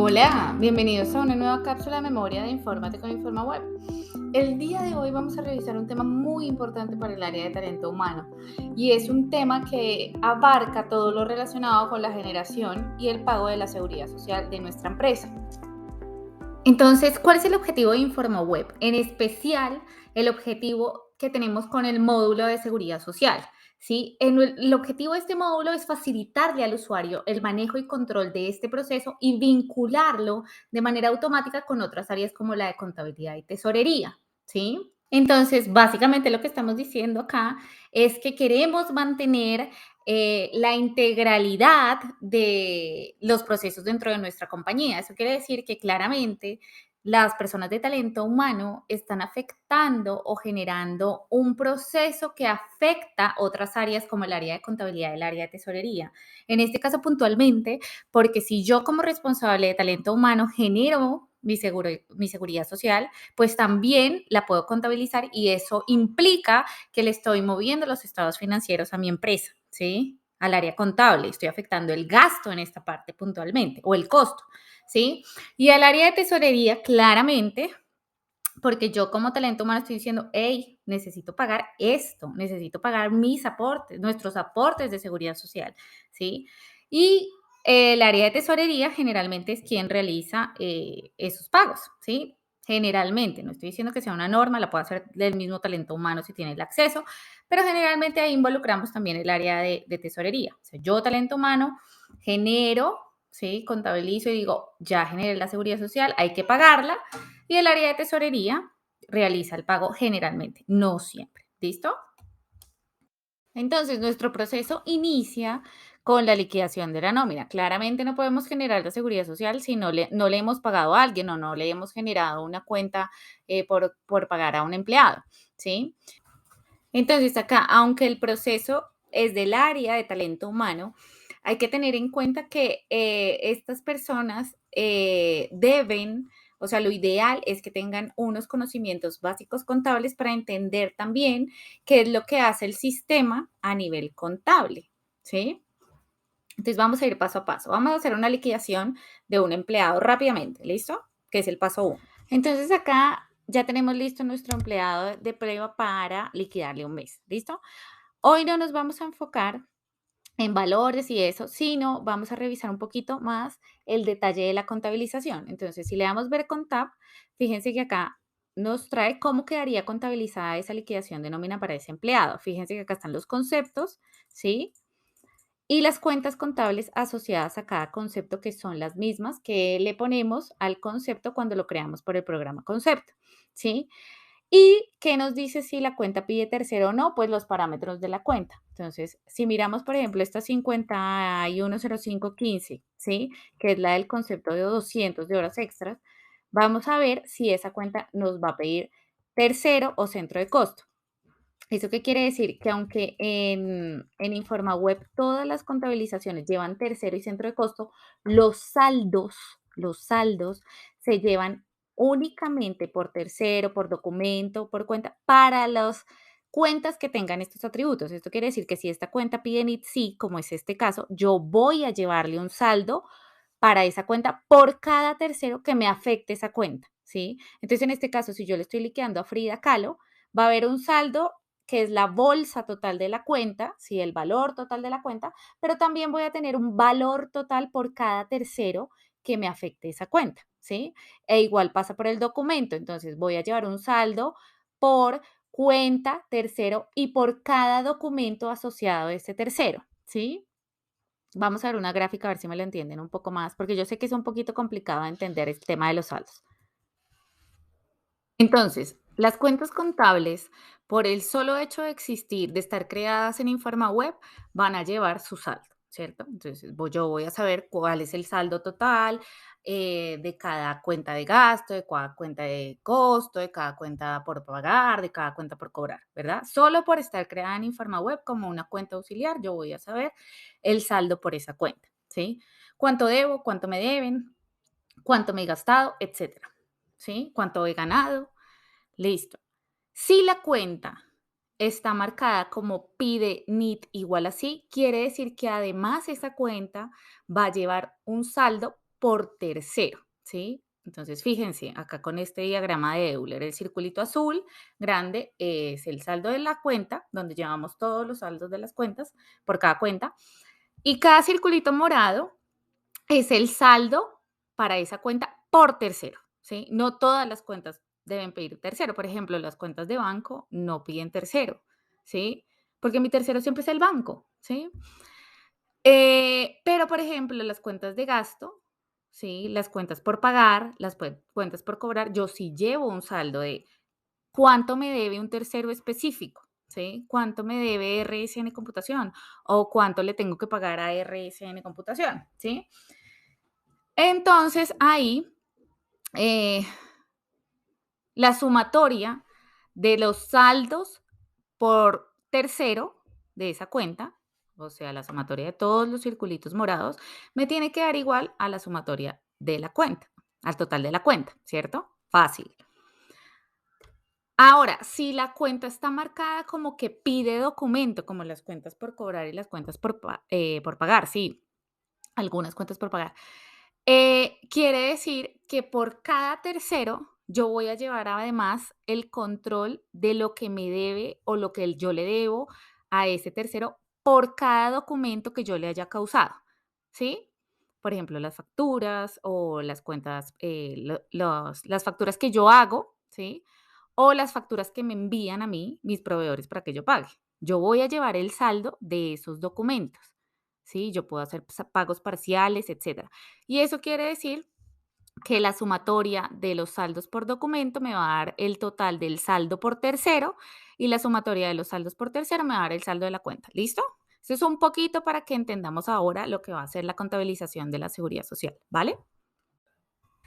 Hola, bienvenidos a una nueva cápsula de memoria de Infórmate con InformaWeb. El día de hoy vamos a revisar un tema muy importante para el área de talento humano y es un tema que abarca todo lo relacionado con la generación y el pago de la seguridad social de nuestra empresa. Entonces, ¿cuál es el objetivo de InformaWeb? En especial, el objetivo que tenemos con el módulo de seguridad social. ¿Sí? El objetivo de este módulo es facilitarle al usuario el manejo y control de este proceso y vincularlo de manera automática con otras áreas como la de contabilidad y tesorería. ¿Sí? Entonces, básicamente lo que estamos diciendo acá es que queremos mantener la integralidad de los procesos dentro de nuestra compañía. Eso quiere decir que claramente las personas de talento humano están afectando o generando un proceso que afecta otras áreas como el área de contabilidad y el área de tesorería. En este caso puntualmente, porque si yo como responsable de talento humano genero mi seguridad social, pues también la puedo contabilizar y eso implica que le estoy moviendo los estados financieros a mi empresa, ¿sí? Al área contable. Estoy afectando el gasto en esta parte puntualmente o el costo, ¿sí? Y al área de tesorería, claramente, porque yo como talento humano estoy diciendo, hey, necesito pagar esto, necesito pagar mis aportes, nuestros aportes de seguridad social, ¿sí? Y el área de tesorería generalmente es quien realiza esos pagos, ¿sí? Generalmente, no estoy diciendo que sea una norma, la puede hacer del mismo talento humano si tiene el acceso, pero generalmente ahí involucramos también el área de tesorería. O sea, yo, talento humano, genero, ¿sí? Contabilizo y digo, ya generé la seguridad social, hay que pagarla, y el área de tesorería realiza el pago generalmente, no siempre. ¿Listo? Entonces, nuestro proceso inicia con la liquidación de la nómina. Claramente no podemos generar la seguridad social si no le hemos pagado a alguien o no le hemos generado una cuenta por pagar a un empleado, ¿sí? Entonces, acá, aunque el proceso es del área de talento humano, hay que tener en cuenta que estas personas deben, o sea, lo ideal es que tengan unos conocimientos básicos contables para entender también qué es lo que hace el sistema a nivel contable, ¿sí? Entonces, vamos a ir paso a paso. Vamos a hacer una liquidación de un empleado rápidamente, ¿listo? Que es el paso 1. Entonces, acá ya tenemos listo nuestro empleado de prueba para liquidarle un mes, ¿listo? Hoy no nos vamos a enfocar en valores y eso, sino vamos a revisar un poquito más el detalle de la contabilización. Entonces, si le damos ver con tab, fíjense que acá nos trae cómo quedaría contabilizada esa liquidación de nómina para ese empleado. Fíjense que acá están los conceptos, ¿sí? Y las cuentas contables asociadas a cada concepto, que son las mismas que le ponemos al concepto cuando lo creamos por el programa Concepto, ¿sí? ¿Y qué nos dice si la cuenta pide tercero o no? Pues los parámetros de la cuenta. Entonces, si miramos, por ejemplo, esta 510515, ¿sí? Que es la del concepto de 200 de horas extras, vamos a ver si esa cuenta nos va a pedir tercero o centro de costo. ¿Eso qué quiere decir? Que aunque en InformaWeb todas las contabilizaciones llevan tercero y centro de costo, los saldos se llevan únicamente por tercero, por documento, por cuenta, para las cuentas que tengan estos atributos. Esto quiere decir que si esta cuenta pide NIT-SI, como es este caso, yo voy a llevarle un saldo para esa cuenta por cada tercero que me afecte esa cuenta, ¿sí? Entonces, en este caso, si yo le estoy liquidando a Frida Kahlo, va a haber un saldo que es la bolsa total de la cuenta, sí, el valor total de la cuenta, pero también voy a tener un valor total por cada tercero que me afecte esa cuenta, ¿sí? E igual pasa por el documento, entonces voy a llevar un saldo por cuenta, tercero y por cada documento asociado a este tercero, ¿sí? Vamos a ver una gráfica a ver si me lo entienden un poco más, porque yo sé que es un poquito complicado de entender el tema de los saldos. Entonces, las cuentas contables, por el solo hecho de existir, de estar creadas en InformaWeb, van a llevar su saldo, ¿cierto? Entonces, yo voy a saber cuál es el saldo total de cada cuenta de gasto, de cada cuenta de costo, de cada cuenta por pagar, de cada cuenta por cobrar, ¿verdad? Solo por estar creada en InformaWeb como una cuenta auxiliar, yo voy a saber el saldo por esa cuenta, ¿sí? Cuánto debo, cuánto me deben, cuánto me he gastado, etcétera, ¿sí? Cuánto he ganado. Listo. Si la cuenta está marcada como pide NIT igual así, quiere decir que además esa cuenta va a llevar un saldo por tercero, ¿sí? Entonces, fíjense, acá con este diagrama de Euler, el circulito azul grande es el saldo de la cuenta, donde llevamos todos los saldos de las cuentas por cada cuenta, y cada circulito morado es el saldo para esa cuenta por tercero, ¿sí? No todas las cuentas deben pedir tercero. Por ejemplo, las cuentas de banco no piden tercero, ¿sí? Porque mi tercero siempre es el banco, ¿sí? Pero, por ejemplo, las cuentas de gasto, ¿sí? Las cuentas por pagar, las cuentas por cobrar, yo sí llevo un saldo de cuánto me debe un tercero específico, ¿sí? Cuánto me debe RSN Computación o cuánto le tengo que pagar a RSN Computación, ¿sí? Entonces, ahí, eh, la sumatoria de los saldos por tercero de esa cuenta, o sea, la sumatoria de todos los circulitos morados, me tiene que dar igual a la sumatoria de la cuenta, al total de la cuenta, ¿cierto? Fácil. Ahora, si la cuenta está marcada como que pide documento, como las cuentas por cobrar y las cuentas por pagar, sí, algunas cuentas por pagar. Quiere decir que por cada tercero yo voy a llevar además el control de lo que me debe o lo que yo le debo a ese tercero por cada documento que yo le haya causado, ¿sí? Por ejemplo, las facturas o las cuentas, las facturas que yo hago, ¿sí? O las facturas que me envían a mí mis proveedores para que yo pague. Yo voy a llevar el saldo de esos documentos, ¿sí? Yo puedo hacer pagos parciales, etcétera. Y eso quiere decir que la sumatoria de los saldos por documento me va a dar el total del saldo por tercero y la sumatoria de los saldos por tercero me va a dar el saldo de la cuenta. ¿Listo? Eso es un poquito para que entendamos ahora lo que va a ser la contabilización de la seguridad social, ¿vale?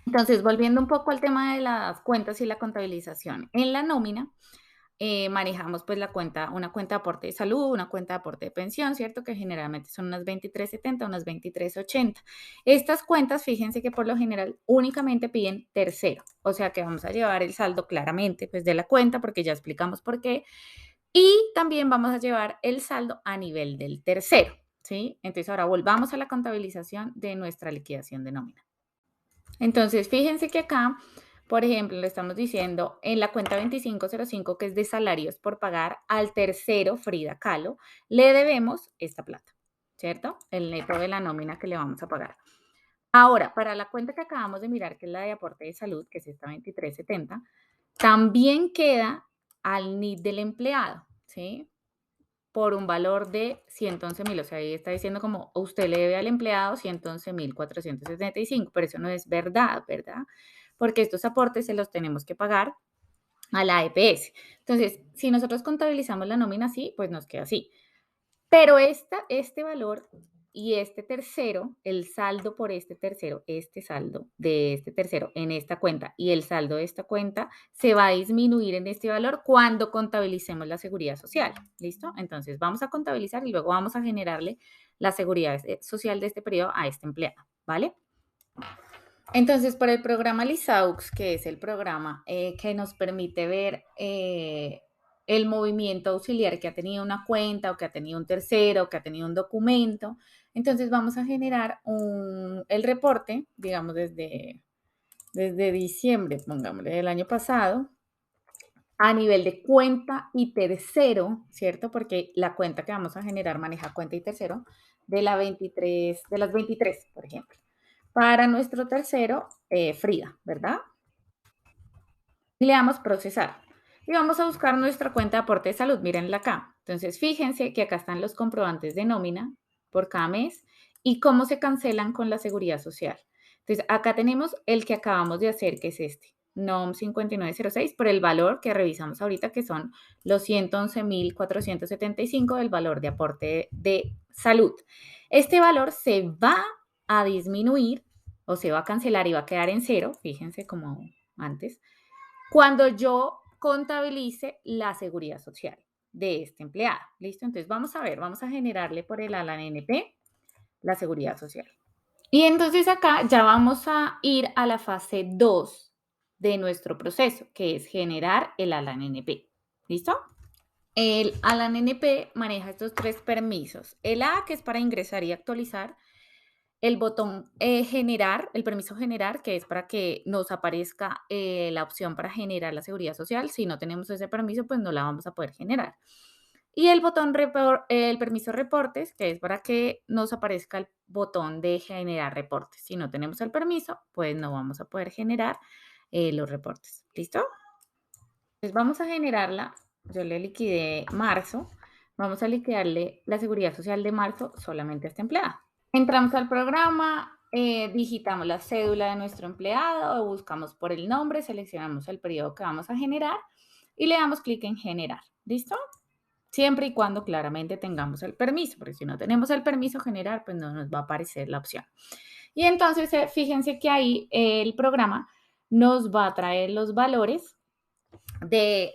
Entonces, volviendo un poco al tema de las cuentas y la contabilización. En la nómina, manejamos pues una cuenta de aporte de salud, una cuenta de aporte de pensión, ¿cierto? Que generalmente son unas 23.70, unas 23.80. Estas cuentas, fíjense que por lo general únicamente piden tercero, o sea que vamos a llevar el saldo claramente pues de la cuenta porque ya explicamos por qué. Y también vamos a llevar el saldo a nivel del tercero, ¿sí? Entonces ahora volvamos a la contabilización de nuestra liquidación de nómina. Entonces, fíjense que acá, por ejemplo, le estamos diciendo en la cuenta 2505, que es de salarios por pagar, al tercero, Frida Kahlo, le debemos esta plata, ¿cierto? El neto de la nómina que le vamos a pagar. Ahora, para la cuenta que acabamos de mirar, que es la de aporte de salud, que es esta 2370, también queda al NID del empleado, ¿sí? Por un valor de 111.000, o sea, ahí está diciendo como usted le debe al empleado 111.475, pero eso no es verdad, ¿verdad? Porque estos aportes se los tenemos que pagar a la EPS. Entonces, si nosotros contabilizamos la nómina así, pues nos queda así. Pero este valor y este tercero, el saldo por este saldo de este tercero en esta cuenta y el saldo de esta cuenta se va a disminuir en este valor cuando contabilicemos la seguridad social. ¿Listo? Entonces vamos a contabilizar y luego vamos a generarle la seguridad social de este periodo a este empleado. ¿Vale? Entonces, por el programa LISAUX, que es el programa que nos permite ver el movimiento auxiliar que ha tenido una cuenta o que ha tenido un tercero o que ha tenido un documento, entonces vamos a generar el reporte, digamos, desde diciembre, pongámosle, del año pasado, a nivel de cuenta y tercero, ¿cierto? Porque la cuenta que vamos a generar maneja cuenta y tercero de las 23, por ejemplo. Para nuestro tercero, Frida, ¿verdad? Y le damos procesar. Y vamos a buscar nuestra cuenta de aporte de salud, mírenla acá. Entonces, fíjense que acá están los comprobantes de nómina por cada mes y cómo se cancelan con la seguridad social. Entonces, acá tenemos el que acabamos de hacer, que es este, NOM 5906, por el valor que revisamos ahorita, que son los 111.475 del valor de aporte de salud. Este valor se va a disminuir o se va a cancelar y va a quedar en cero, fíjense como antes, cuando yo contabilice la seguridad social de este empleado. ¿Listo? Entonces vamos a ver, vamos a generarle por el ALAN NP la seguridad social. Y entonces acá ya vamos a ir a la fase 2 de nuestro proceso, que es generar el ALAN NP. ¿Listo? El ALAN NP maneja estos tres permisos. El A, que es para ingresar y actualizar. el botón generar, el permiso generar, que es para que nos aparezca la opción para generar la seguridad social. Si no tenemos ese permiso, pues no la vamos a poder generar. Y el botón el permiso reportes, que es para que nos aparezca el botón de generar reportes. Si no tenemos el permiso, pues no vamos a poder generar los reportes. ¿Listo? Entonces vamos a generarla. Yo le liquidé marzo. Vamos a liquidarle la seguridad social de marzo solamente a esta empleada. Entramos al programa, digitamos la cédula de nuestro empleado o buscamos por el nombre, seleccionamos el periodo que vamos a generar y le damos clic en generar. ¿Listo? Siempre y cuando claramente tengamos el permiso, porque si no tenemos el permiso generar, pues no nos va a aparecer la opción. Y entonces, fíjense que ahí el programa nos va a traer los valores de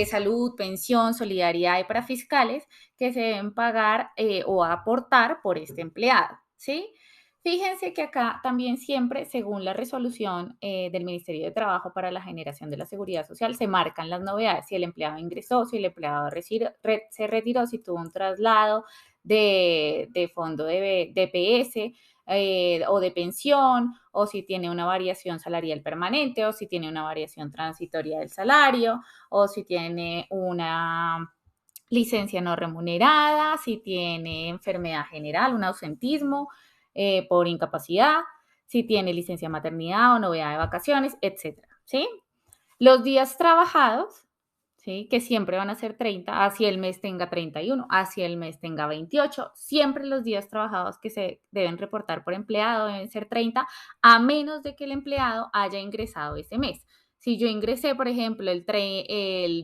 salud, pensión, solidaridad y para fiscales que se deben pagar o aportar por este empleado, ¿sí? Fíjense que acá también siempre, según la resolución del Ministerio de Trabajo para la generación de la seguridad social, se marcan las novedades, si el empleado ingresó, si el empleado se retiró, si tuvo un traslado de fondo de DPS, o de pensión, o si tiene una variación salarial permanente, o si tiene una variación transitoria del salario, o si tiene una licencia no remunerada, si tiene enfermedad general, un ausentismo por incapacidad, si tiene licencia de maternidad o novedad de vacaciones, etcétera, ¿sí? Los días trabajados, ¿sí? Que siempre van a ser 30, así el mes tenga 31, así el mes tenga 28, siempre los días trabajados que se deben reportar por empleado deben ser 30, a menos de que el empleado haya ingresado ese mes. Si yo ingresé, por ejemplo, el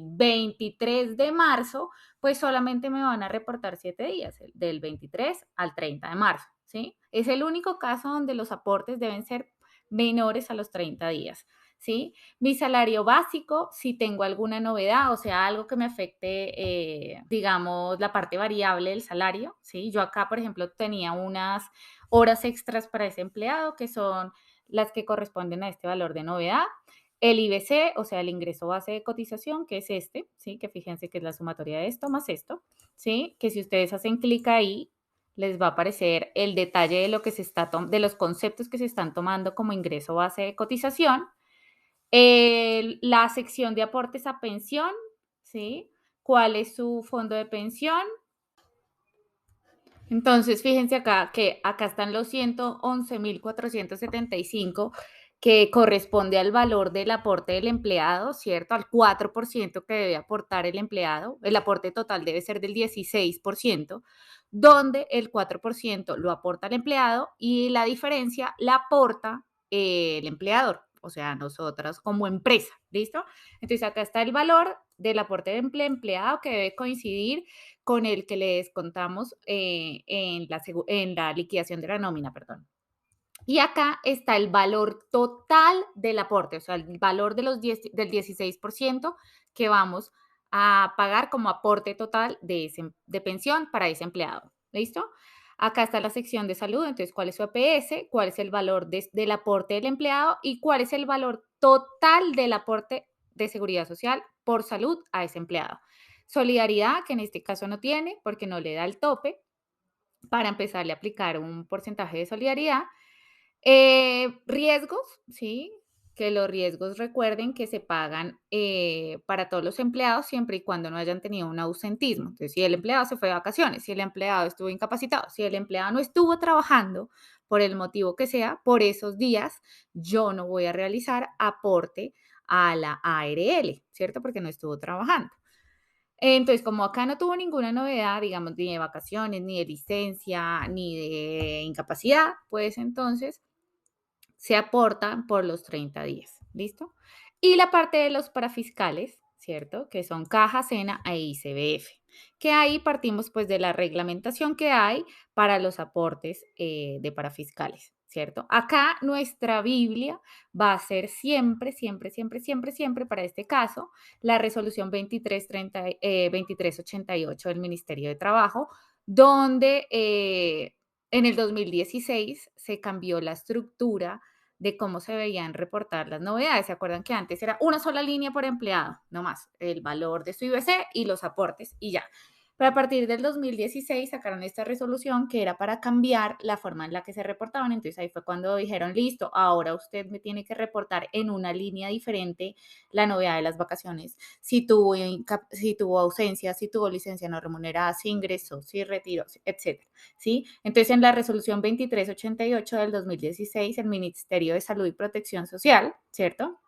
23 de marzo, pues solamente me van a reportar 7 días, del 23 al 30 de marzo, ¿sí? Es el único caso donde los aportes deben ser menores a los 30 días, ¿sí? Mi salario básico, si tengo alguna novedad, o sea, algo que me afecte, digamos, la parte variable del salario, ¿sí? Yo acá, por ejemplo, tenía unas horas extras para ese empleado, que son las que corresponden a este valor de novedad. El IBC, o sea, el ingreso base de cotización, que es este, ¿sí? Que fíjense que es la sumatoria de esto más esto, ¿sí? Que si ustedes hacen clic ahí, les va a aparecer el detalle de lo que se está de los conceptos que se están tomando como ingreso base de cotización, la sección de aportes a pensión, ¿sí? ¿Cuál es su fondo de pensión? Entonces, fíjense acá que acá están los 111.475 que corresponde al valor del aporte del empleado, ¿cierto? Al 4% que debe aportar el empleado. El aporte total debe ser del 16%, donde el 4% lo aporta el empleado y la diferencia la aporta el empleador, o sea, nosotras como empresa, ¿listo? Entonces, acá está el valor del aporte del empleado que debe coincidir con el que le descontamos en la liquidación de la nómina, perdón. Y acá está el valor total del aporte, o sea, el valor de del 16% que vamos a pagar como aporte total de pensión para ese empleado. ¿Listo? Acá está la sección de salud, entonces, ¿cuál es su EPS? ¿Cuál es el valor del aporte del empleado? ¿Y cuál es el valor total del aporte de seguridad social por salud a ese empleado? Solidaridad, que en este caso no tiene porque no le da el tope para empezarle a aplicar un porcentaje de solidaridad. Riesgos, ¿sí? Que los riesgos recuerden que se pagan para todos los empleados siempre y cuando no hayan tenido un ausentismo. Entonces, si el empleado se fue de vacaciones, si el empleado estuvo incapacitado, si el empleado no estuvo trabajando por el motivo que sea, por esos días yo no voy a realizar aporte a la ARL, ¿cierto? Porque no estuvo trabajando. Entonces, como acá no tuvo ninguna novedad, digamos, ni de vacaciones, ni de licencia, ni de incapacidad, pues entonces se aportan por los 30 días, ¿listo? Y la parte de los parafiscales, ¿cierto? Que son Caja, SENA e ICBF, que ahí partimos pues de la reglamentación que hay para los aportes de parafiscales, ¿cierto? Acá nuestra Biblia va a ser siempre, siempre, siempre, siempre, siempre para este caso, la resolución 2388 del Ministerio de Trabajo, donde en el 2016 se cambió la estructura de cómo se veían reportar las novedades. ¿Se acuerdan que antes era una sola línea por empleado? No más, el valor de su IBC y los aportes y ya. Pero a partir del 2016 sacaron esta resolución que era para cambiar la forma en la que se reportaban. Entonces ahí fue cuando dijeron, listo, ahora usted me tiene que reportar en una línea diferente la novedad de las vacaciones, si tuvo ausencia, si tuvo licencia no remunerada, si ingresó, si retiró, etcétera, ¿sí? Entonces en la resolución 2388 del 2016 el Ministerio de Salud y Protección Social, ¿cierto?,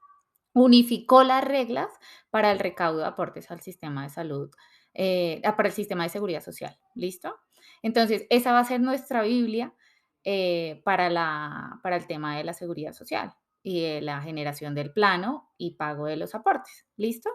unificó las reglas para el recaudo de aportes al sistema de salud, para el sistema de seguridad social. ¿Listo? Entonces, esa va a ser nuestra Biblia para el tema de la seguridad social y de la generación del plano y pago de los aportes. ¿Listo?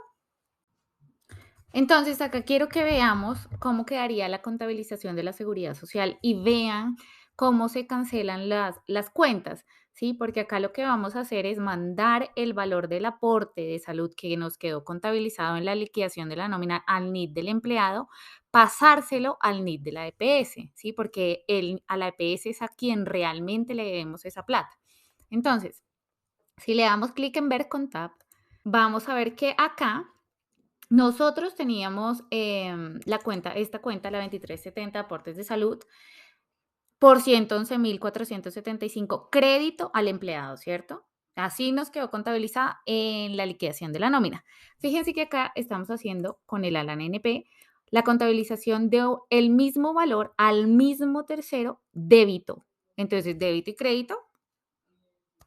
Entonces, acá quiero que veamos cómo quedaría la contabilización de la seguridad social y vean cómo se cancelan las cuentas, ¿sí? Porque acá lo que vamos a hacer es mandar el valor del aporte de salud que nos quedó contabilizado en la liquidación de la nómina al NIT del empleado, pasárselo al NIT de la EPS, ¿sí? Porque a la EPS es a quien realmente le debemos esa plata. Entonces, si le damos clic en ver con tab, vamos a ver que acá nosotros teníamos esta cuenta, la 2370 aportes de salud, por 111.475 crédito al empleado, ¿cierto? Así nos quedó contabilizada en la liquidación de la nómina. Fíjense que acá estamos haciendo con el ALAN NP la contabilización de el mismo valor al mismo tercero débito. Entonces, débito y crédito,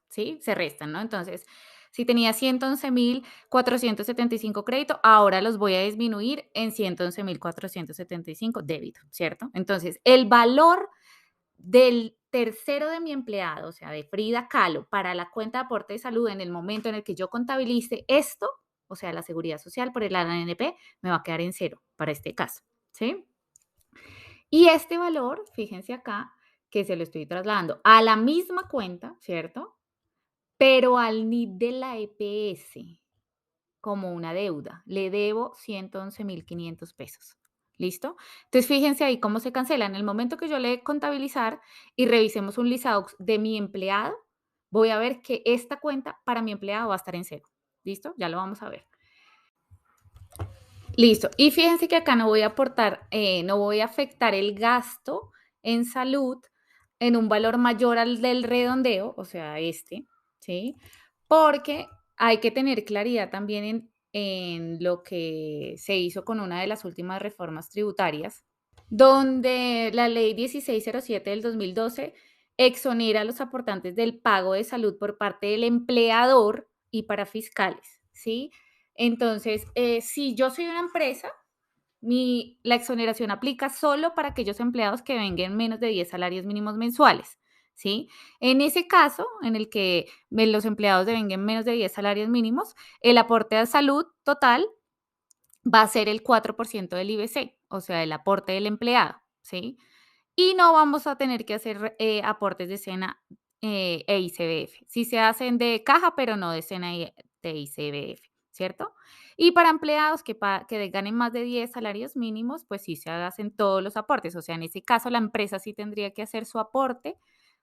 ¿sí? Se restan, ¿no? Entonces, si tenía 111.475 crédito, ahora los voy a disminuir en 111.475 débito, ¿cierto? Entonces, el valor del tercero de mi empleado, o sea, de Frida Kahlo, para la cuenta de aporte de salud en el momento en el que yo contabilice esto, o sea, la seguridad social por el ANP, me va a quedar en cero para este caso, ¿sí? Y este valor, fíjense acá, que se lo estoy trasladando a la misma cuenta, ¿cierto? Pero al NIT de la EPS como una deuda. Le debo 111.500 pesos. ¿Listo? Entonces, fíjense ahí cómo se cancela. En el momento que yo le dé contabilizar y revisemos un listado de mi empleado, voy a ver que esta cuenta para mi empleado va a estar en cero. ¿Listo? Ya lo vamos a ver. Listo. Y fíjense que acá no voy a aportar, no voy a afectar el gasto en salud en un valor mayor al del redondeo, o sea, ¿sí? Porque hay que tener claridad también en lo que se hizo con una de las últimas reformas tributarias, donde la ley 1607 del 2012 exonera a los aportantes del pago de salud por parte del empleador y para fiscales, ¿sí? Entonces, si yo soy una empresa, la exoneración aplica solo para aquellos empleados que vengan menos de 10 salarios mínimos mensuales, ¿sí? En ese caso, en el que los empleados devenguen menos de 10 salarios mínimos, el aporte a salud total va a ser el 4% del IBC, o sea, el aporte del empleado, ¿sí? Y no vamos a tener que hacer aportes de SENA e ICBF. Sí se hacen de caja, pero no de SENA y de ICBF, ¿cierto? Y para empleados que ganen más de 10 salarios mínimos, pues sí se hacen todos los aportes. O sea, en ese caso la empresa sí tendría que hacer su aporte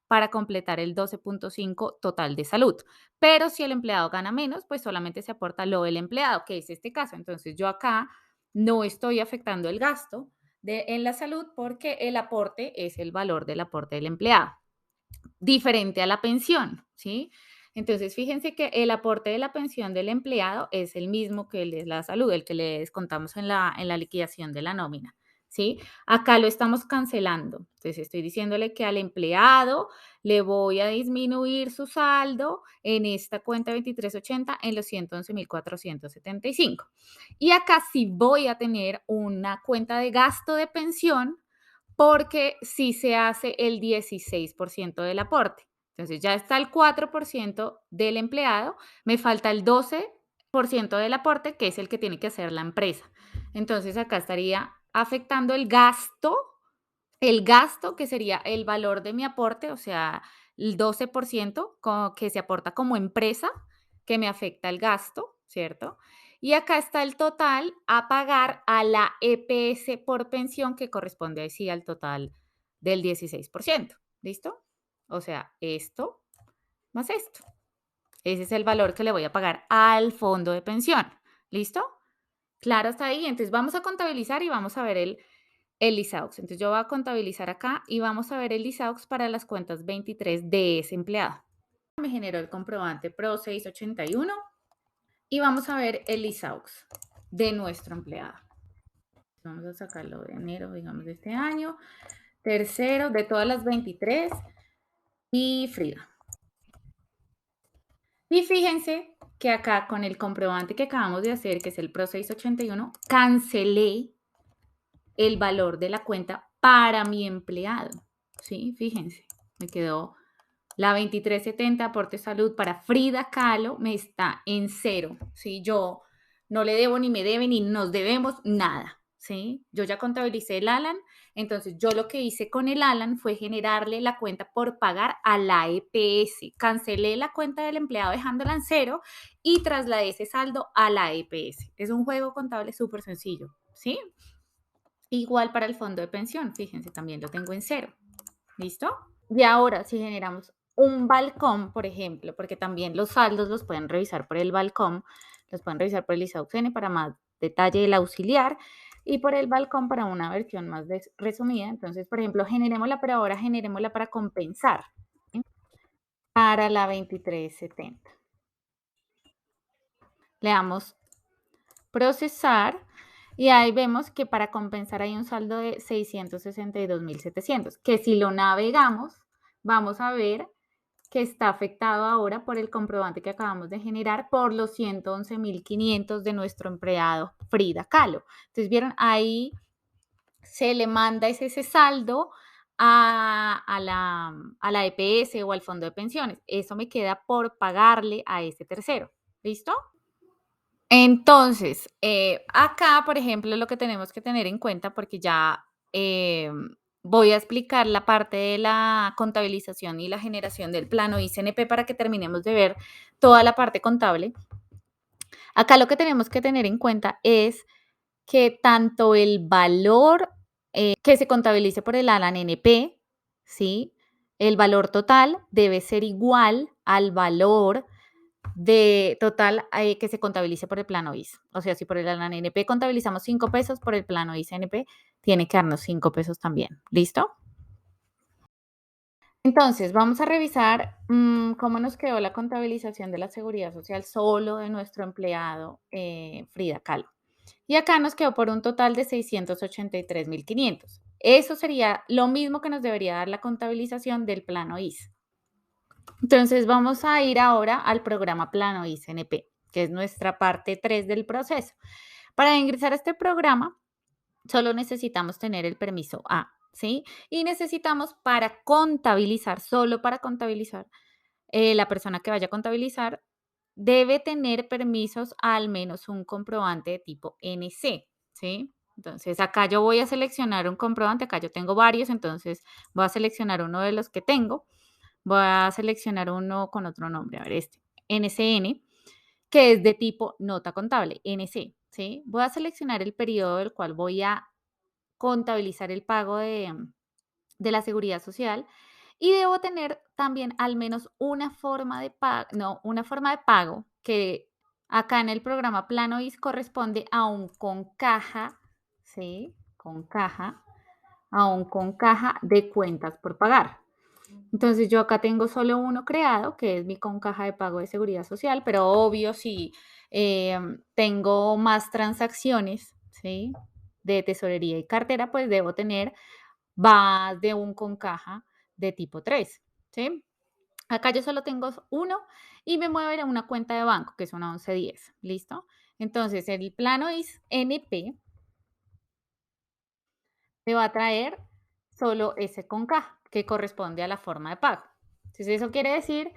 para completar el 12.5 total de salud. Pero si el empleado gana menos, pues solamente se aporta lo del empleado, que es este caso. Entonces yo acá no estoy afectando el gasto en la salud porque el aporte es el valor del aporte del empleado, diferente a la pensión, ¿sí? Entonces, fíjense que el aporte de la pensión del empleado es el mismo que el de la salud, el que le descontamos en la liquidación de la nómina, ¿sí? Acá lo estamos cancelando. Entonces, estoy diciéndole que al empleado le voy a disminuir su saldo en esta cuenta 2380 en los 111.475. Y acá sí voy a tener una cuenta de gasto de pensión porque sí se hace el 16% del aporte. Entonces ya está el 4% del empleado, me falta el 12% del aporte, que es el que tiene que hacer la empresa. Entonces acá estaría afectando el gasto que sería el valor de mi aporte, o sea, el 12% que se aporta como empresa, que me afecta el gasto, ¿cierto? Y acá está el total a pagar a la EPS por pensión, que corresponde así al total del 16%. ¿Listo? O sea, esto más esto. Ese es el valor que le voy a pagar al fondo de pensión. ¿Listo? Claro, está ahí. Entonces vamos a contabilizar y vamos a ver el ISAUX. Entonces yo voy a contabilizar acá y vamos a ver el ISAUX para las cuentas 23 de ese empleado. Me generó el comprobante PRO 681 y vamos a ver el ISAUX de nuestro empleado. Vamos a sacarlo de enero, digamos, de este año. Tercero, de todas las 23 y Frida. Y fíjense que acá con el comprobante que acabamos de hacer, que es el PRO 681, cancelé el valor de la cuenta para mi empleado. ¿Sí? Fíjense, me quedó la 2370 aporte salud para Frida Kahlo, me está en cero. ¿Sí? Yo no le debo ni me debe ni nos debemos nada. ¿Sí? Yo ya contabilicé el Alan, entonces yo lo que hice con el Alan fue generarle la cuenta por pagar a la EPS. Cancelé la cuenta del empleado dejándola en cero y trasladé ese saldo a la EPS. Es un juego contable súper sencillo. ¿Sí? Igual para el fondo de pensión, fíjense, también lo tengo en cero. ¿Listo? Y ahora, si generamos un balcón, por ejemplo, porque también los saldos los pueden revisar por el balcón, los pueden revisar por el ISAUCN para más detalle del auxiliar y por el balcón para una versión más resumida. Entonces, por ejemplo, generémosla, pero ahora generémosla para compensar, ¿sí? Para la 2370. Le damos procesar y ahí vemos que para compensar hay un saldo de 662.700, que si lo navegamos, vamos a ver que está afectado ahora por el comprobante que acabamos de generar por los 111.500 de nuestro empleado Frida Kahlo. Entonces, vieron, ahí se le manda ese saldo a la EPS o al fondo de pensiones. Eso me queda por pagarle a ese tercero. ¿Listo? Entonces, acá, por ejemplo, lo que tenemos que tener en cuenta, porque ya voy a explicar la parte de la contabilización y la generación del plano ICNP para que terminemos de ver toda la parte contable. Acá lo que tenemos que tener en cuenta es que tanto el valor que se contabilice por el ALAN NP, ¿sí? El valor total debe ser igual al valor de total que se contabilice por el plano IS. O sea, si por el ALAN NP contabilizamos 5 pesos, por el plano IS NP tiene que darnos 5 pesos también. ¿Listo? Entonces, vamos a revisar cómo nos quedó la contabilización de la seguridad social solo de nuestro empleado Frida Kahlo. Y acá nos quedó por un total de 683.500. Eso sería lo mismo que nos debería dar la contabilización del plano IS. Entonces vamos a ir ahora al programa Plano ICNP, que es nuestra parte 3 del proceso. Para ingresar a este programa, solo necesitamos tener el permiso A, ¿sí? Y necesitamos para contabilizar, solo para contabilizar, la persona que vaya a contabilizar debe tener permisos al menos un comprobante de tipo NC, ¿sí? Entonces acá yo voy a seleccionar un comprobante, acá yo tengo varios, entonces voy a seleccionar uno de los que tengo. Voy a seleccionar uno con otro nombre, a ver este, NCN, que es de tipo nota contable, NC, ¿sí? Voy a seleccionar el periodo del cual voy a contabilizar el pago de la seguridad social y debo tener también al menos una forma de pago, no, una forma de pago que acá en el programa Plano IS corresponde a un con caja, ¿sí? Con caja, a un con caja de cuentas por pagar. Entonces yo acá tengo solo uno creado, que es mi con caja de pago de seguridad social, pero obvio si tengo más transacciones, ¿sí? De tesorería y cartera, pues debo tener más de un con caja de tipo 3, ¿sí? Acá yo solo tengo uno y me mueve a una cuenta de banco, que es una 1110, ¿listo? Entonces el plano is NP me va a traer solo ese con caja, que corresponde a la forma de pago. Entonces eso quiere decir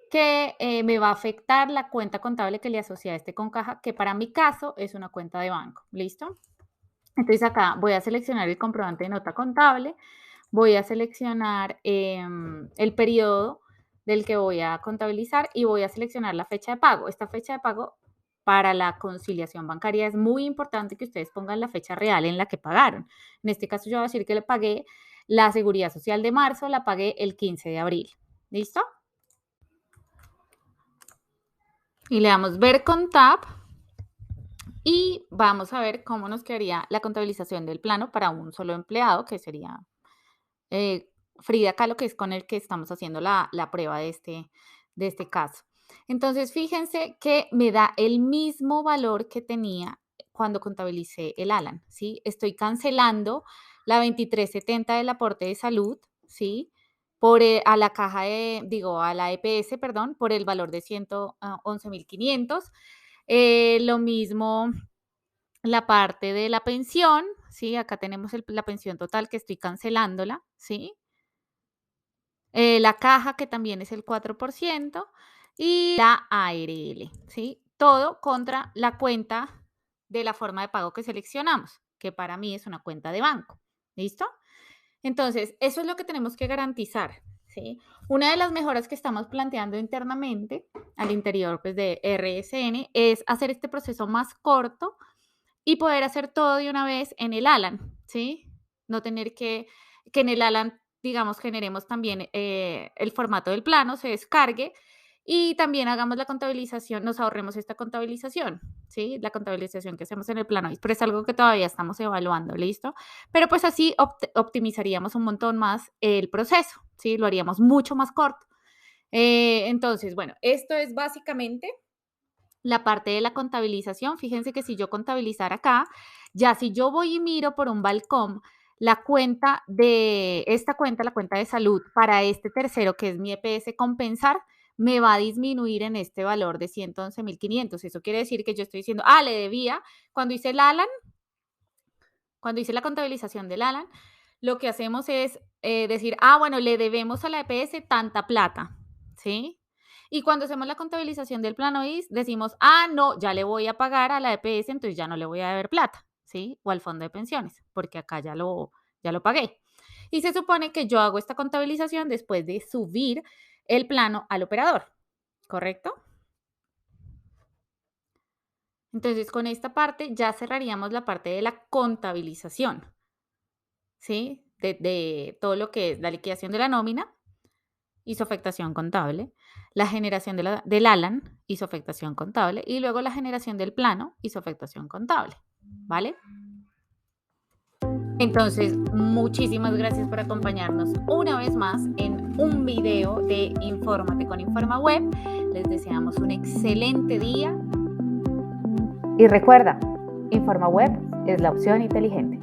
que me va a afectar la cuenta contable que le asocia a este con caja, que para mi caso es una cuenta de banco. ¿Listo? Entonces acá voy a seleccionar el comprobante de nota contable, voy a seleccionar el periodo del que voy a contabilizar y voy a seleccionar la fecha de pago. Esta fecha de pago para la conciliación bancaria es muy importante que ustedes pongan la fecha real en la que pagaron. En este caso yo voy a decir que le pagué la seguridad social de marzo, la pagué el 15 de abril. ¿Listo? Y le damos ver con tab Y vamos a ver cómo nos quedaría la contabilización del plano para un solo empleado, que sería eh, Frida Kahlo, que es con el que estamos haciendo la prueba de este caso. Entonces, fíjense que me da el mismo valor que tenía cuando contabilicé el Alan, ¿sí? Estoy cancelando la 2370 del aporte de salud, ¿sí? A la caja a la EPS, perdón, por el valor de 111.500. Lo mismo la parte de la pensión, ¿sí? Acá tenemos la pensión total que estoy cancelándola, ¿sí? La caja, que también es el 4%, y la ARL, ¿sí? Todo contra la cuenta de la forma de pago que seleccionamos, que para mí es una cuenta de banco. ¿Listo? Entonces, eso es lo que tenemos que garantizar, ¿sí? Una de las mejoras que estamos planteando internamente al interior, pues, de RSN es hacer este proceso más corto y poder hacer todo de una vez en el Alan, ¿sí? No tener que en el Alan, digamos, generemos también el formato del plano, se descargue y también hagamos la contabilización, nos ahorremos esta contabilización, ¿sí? La contabilización que hacemos en el plano, pero es algo que todavía estamos evaluando, ¿listo? Pero pues así optimizaríamos un montón más el proceso, ¿sí? Lo haríamos mucho más corto. Entonces, bueno, esto es básicamente la parte de la contabilización. Fíjense que si yo contabilizar acá, ya si yo voy y miro por un balcón la cuenta de esta cuenta, la cuenta de salud para este tercero, que es mi EPS compensar, me va a disminuir en este valor de 111.500. Eso quiere decir que yo estoy diciendo, le debía, cuando hice el Alan, cuando hice la contabilización del Alan, lo que hacemos es decir, bueno, le debemos a la EPS tanta plata, ¿sí? Y cuando hacemos la contabilización del plano IS, decimos, no, ya le voy a pagar a la EPS, entonces ya no le voy a deber plata, ¿sí? O al fondo de pensiones, porque acá ya lo pagué. Y se supone que yo hago esta contabilización después de subir el plano al operador, ¿correcto? Entonces, con esta parte ya cerraríamos la parte de la contabilización. ¿Sí? De todo lo que es la liquidación de la nómina y su afectación contable, la generación del Alan y su afectación contable, y luego la generación del plano y su afectación contable, ¿vale? Entonces, muchísimas gracias por acompañarnos una vez más en un video de Infórmate con InformaWeb. Les deseamos un excelente día. Y recuerda, InformaWeb es la opción inteligente.